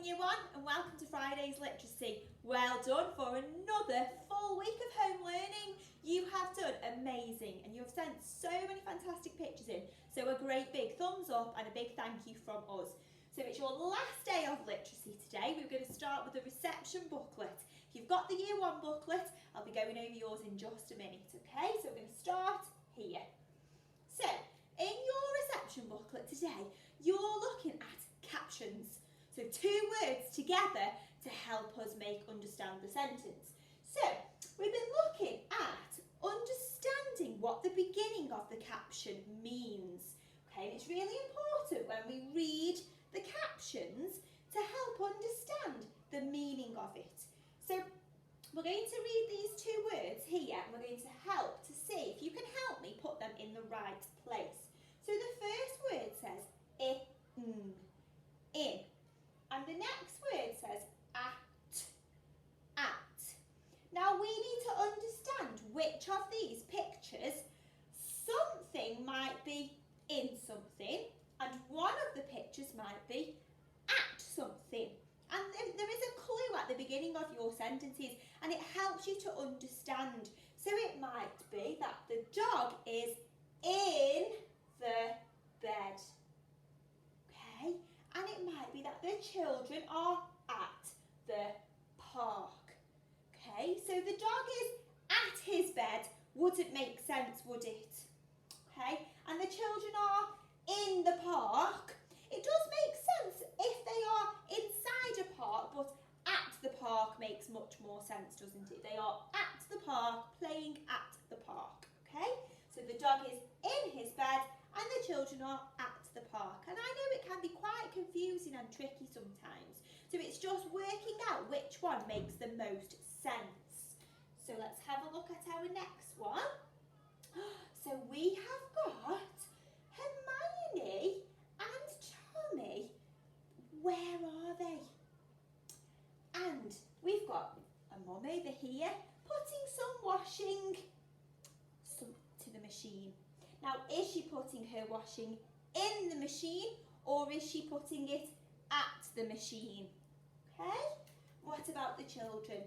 Year 1 and welcome to Friday's Literacy. Well done for another full week of home learning. You have done amazing and you have sent so many fantastic pictures in. So a great big thumbs up and a big thank you from us. So it's your last day of literacy today. We're going to start with the reception booklet. If you've got the Year 1 booklet, I'll be going over yours in just a minute, okay? So we're going to start here. So in your reception booklet today, you're looking at captions. So 2 words together to help us understand the sentence. So we've been looking at understanding what the beginning of the caption means. Okay, and it's really important when we read the captions to help understand the meaning of it. So we're going to read these 2 words here and we're going to help to see if you can help me put them in the right place. So the first word says in. And the next word says at. Now we need to understand which of these pictures something might be in something and one of the pictures might be at something. And there is a clue at the beginning of your sentences and it helps you to understand. So it might be that the dog is in the bed. Okay? And it might be that the children are at the park. Okay, so the dog is at his bed wouldn't make sense, would it? Okay, and the children are in the park. It does make sense if they are inside a park, but at the park makes much more sense, doesn't it? They are at the park, playing at the park. Okay, so the dog is in his bed and the children are at the park. And I know it can be quite confusing and tricky sometimes. So it's just working out which one makes the most sense. So let's have a look at our next one. So we have got Hermione and Tommy. Where are they? And we've got a mum over here putting some washing to the machine. Now, is she putting her washing in the machine or is she putting it at the machine? Okay, what about the children?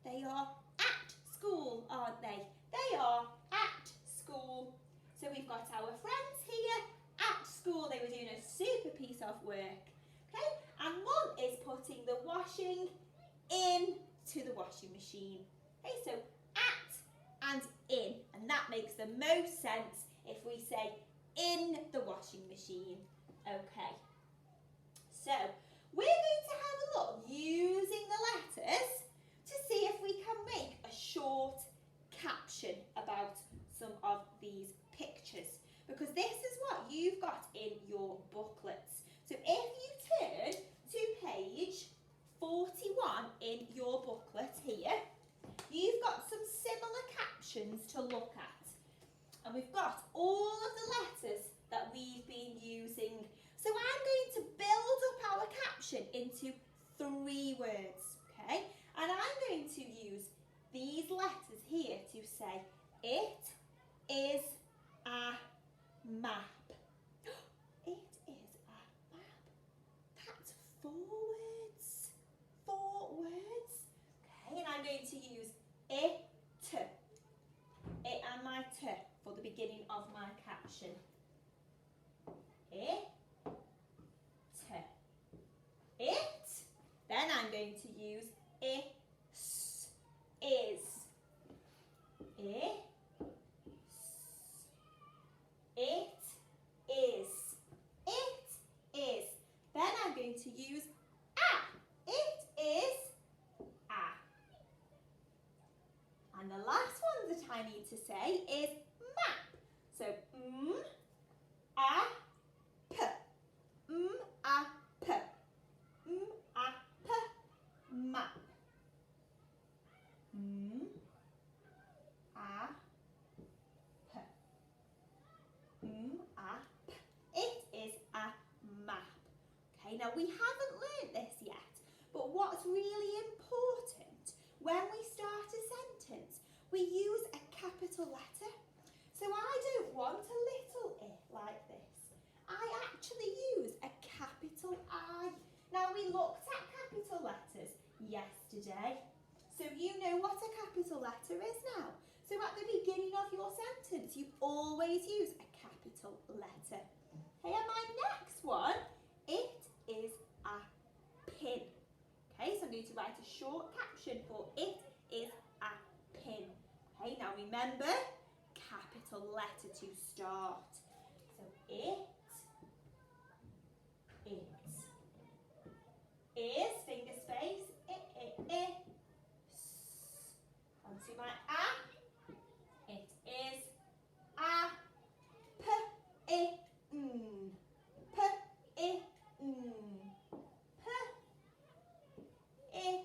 They are at school, aren't they? They are at school. So we've got our friends here at school. They were doing a super piece of work. Okay, and Mum is putting the washing into the washing machine. Okay, so at and in, and that makes the most sense if we say in the washing machine. Okay, so we're going to have a look using the letters to see if we can make a short caption about some of these pictures, because this is what you've got in your booklets. So if you turn to page 41 in your booklet here, you've got some similar captions to look at. And we've got all of the letters that we've been using. So I'm going to build up our caption into 3 words, okay? And I'm going to use these letters here to say, it is a map. It is a map. That's 4 words. 4 words. Okay, and I'm going to use it and my t for the beginning of my caption. It. Then I'm going to use is. It is. It is. Then I'm going to use a. It is a. And the last one that I need to say is map. So a p. A p. A p. Map. A p. A p. It is a map. Okay, now we haven't learnt this yet, but what's really important when we start a sentence, we use a capital letter. So I don't want a little I like this. I actually use a capital I. Now we looked at capital letters yesterday, so you know what a capital letter is now. So at the beginning of your sentence, you always use a capital letter. Okay, and my next one, it is a pin. Okay, so I'm going to write a short caption for it is a pin. Okay, now remember, capital letter to start. So it is, finger space, it. Onto my a. It is a p I n p I n p I n.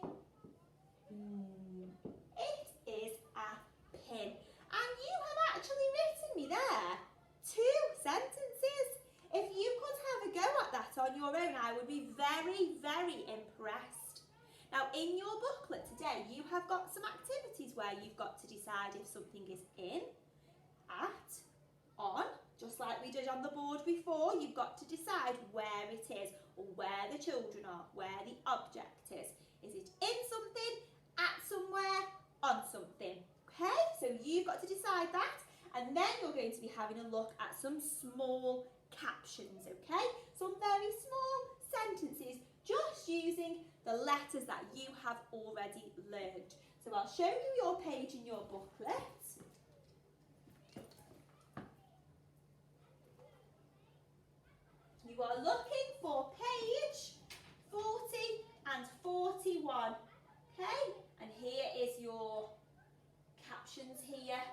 It is a pin. And you have actually written me there 2 sentences. If you could have a go at that on your own, I would be very, very impressed. Now, in your booklet today, you have got some activities where you've got to decide if something is in, at, on, just like we did on the board before. You've got to decide where it is, or where the children are, where the object is. Is it in something, at somewhere, on something? Okay, so you've got to decide that, and then you're going to be having a look at some small captions, okay? Some very small sentences, just using the letters that you have already learned. So I'll show you your page in your booklet. You are looking for page 40 and 41, okay? And here is your captions here,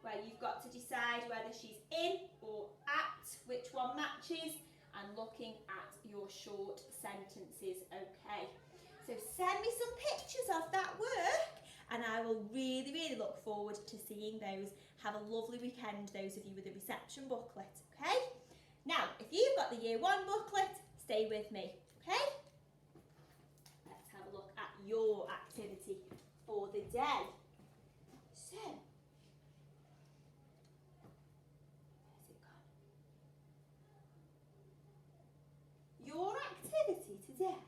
where you've got to decide whether she's in or at, which one matches, and looking at your short sentences, okay? So send me some pictures of that work, and I will really, really look forward to seeing those. Have a lovely weekend, those of you with the reception booklet, okay? Now, if you've got the Year 1 booklet, stay with me, okay? Let's have a look at your activity for the day. So, your activity today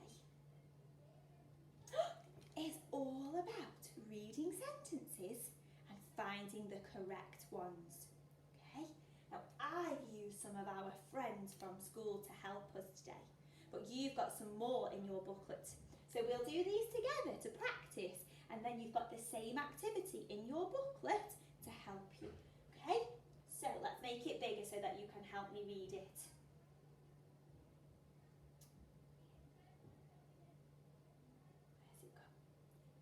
is all about reading sentences and finding the correct ones. Okay? Now, I've used some of our friends from school to help us today, but you've got some more in your booklet. So we'll do these together to practice, and then you've got the same activity in your booklet to help you. Okay? So let's make it bigger so that you can help me read it.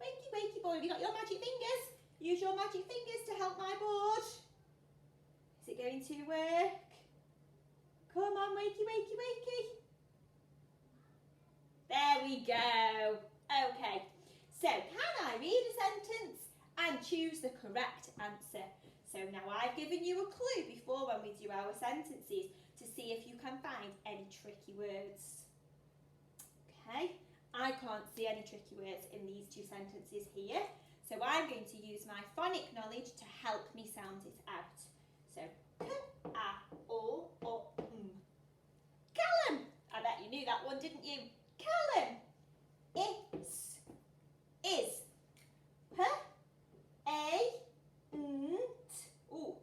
Wakey, wakey boy, have you got your magic fingers? Use your magic fingers to help my board. Is it going to work? Come on, wakey, wakey, wakey. There we go. Okay, so can I read a sentence and choose the correct answer? So now I've given you a clue before when we do our sentences to see if you can find any tricky words. Okay, I can't see any tricky words in these 2 sentences here, so I'm going to use my phonic knowledge to help me sound it out. So, k, a, o, Callum! I bet you knew that one, didn't you? Callum! It's, is, p, a, nt. Oh,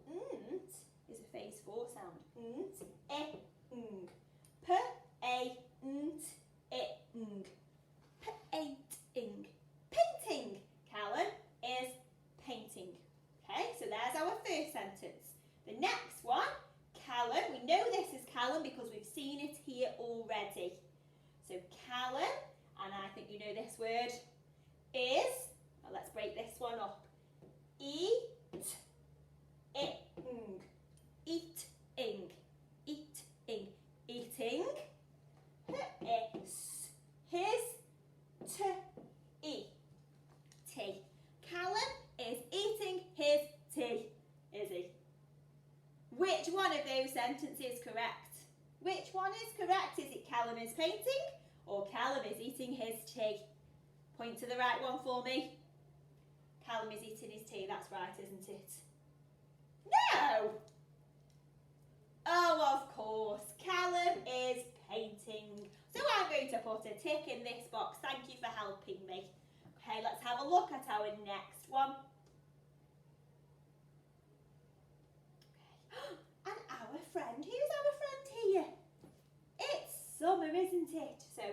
nt is a phase 4 sound. Nt, e, ng. P, a, nt, e, ng. Painting. Painting, Callum, is painting. Okay, so there's our first sentence. The next one, Callum, we know this is Callum because we've seen it here already. So Callum, and I think you know this word, is, well, let's break this one up. Eat, ing, eating, eating, eating, his, tea. Callum is eating his tea, is he? Which one of those sentences is correct? Which one is correct? Is it Callum is painting or Callum is eating his tea? Point to the right one for me. Callum is eating his tea, that's right, isn't it? No! Oh, of course, Callum is painting. So I'm going to put a tick in this box. Thank you for helping me. Okay, let's have a look at our next one. Okay. And our friend, who's our friend here? It's summer, isn't it? So,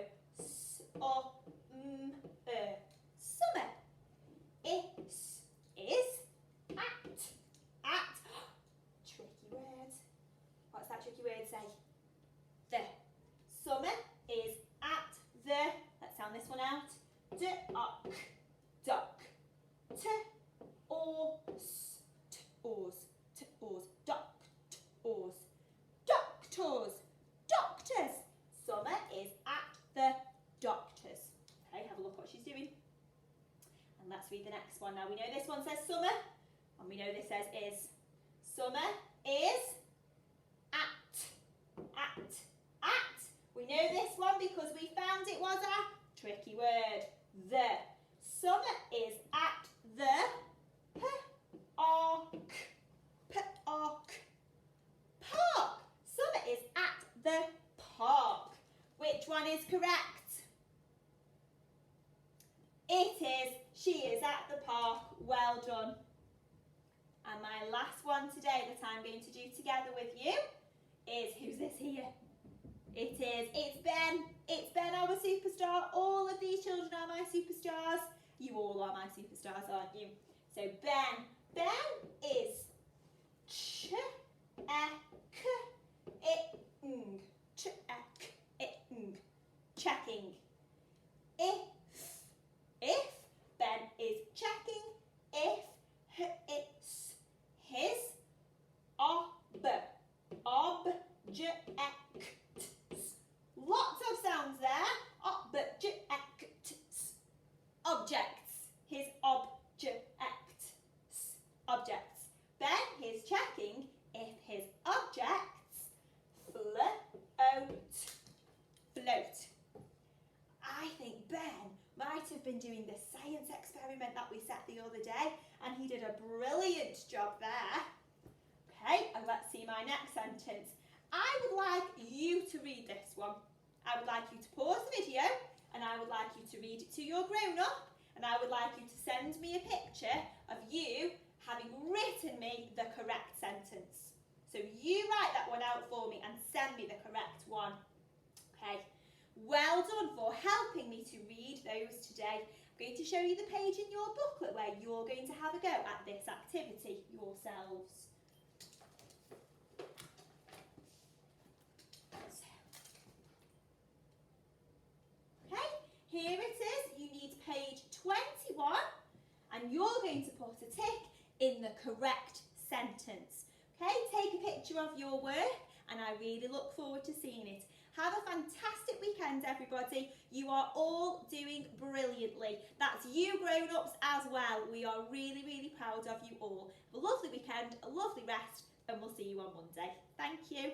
summer. It is at. Tricky word. What's that tricky word say? The. Summer is at the. Let's sound this one out. Duck. Duck. T-ors. T-ors. T-ors. Duck-ors. Doctors. Doctors. Summer is at the doctors. Okay, have a look what she's doing. And let's read the next one. Now we know this one says summer, and we know this says is. Summer is at. We know this one because we found it was a tricky word. The. Summer is at the park. Park. Summer is at the park. Which one is correct? It is. She is at the park. Well done. And my last one today that I'm going to do together with you is, who's this here? It is. It's Ben. It's Ben, our superstar. All of these children are my superstars. You all are my superstars, aren't you? So Ben. Ben is check-ing. Checking. If Ben is checking if it's his objects. Lots of sounds there. Objects. Objects. His objects. Objects. Ben is checking if his objects float. I think Ben might have been doing the science experiment that we set the other day, and he did a brilliant job there. Okay, and let's see my next sentence. I would like you to read this one. I would like you to pause the video, and I would like you to read it to your grown-up, and I would like you to send me a picture of you having written me the correct sentence. So you write that one out for me and send me the correct one. Okay. Well done for helping me to read those today. I'm going to show you the page in your booklet where you're going to have a go at this activity yourselves. Okay, here it is. You need page 21 and you're going to put a tick in the correct sentence. Okay, take a picture of your work and I really look forward to seeing it. Have a fantastic weekend, everybody. You are all doing brilliantly. That's you grown-ups as well. We are really, really proud of you all. Have a lovely weekend, a lovely rest, and we'll see you on Monday. Thank you.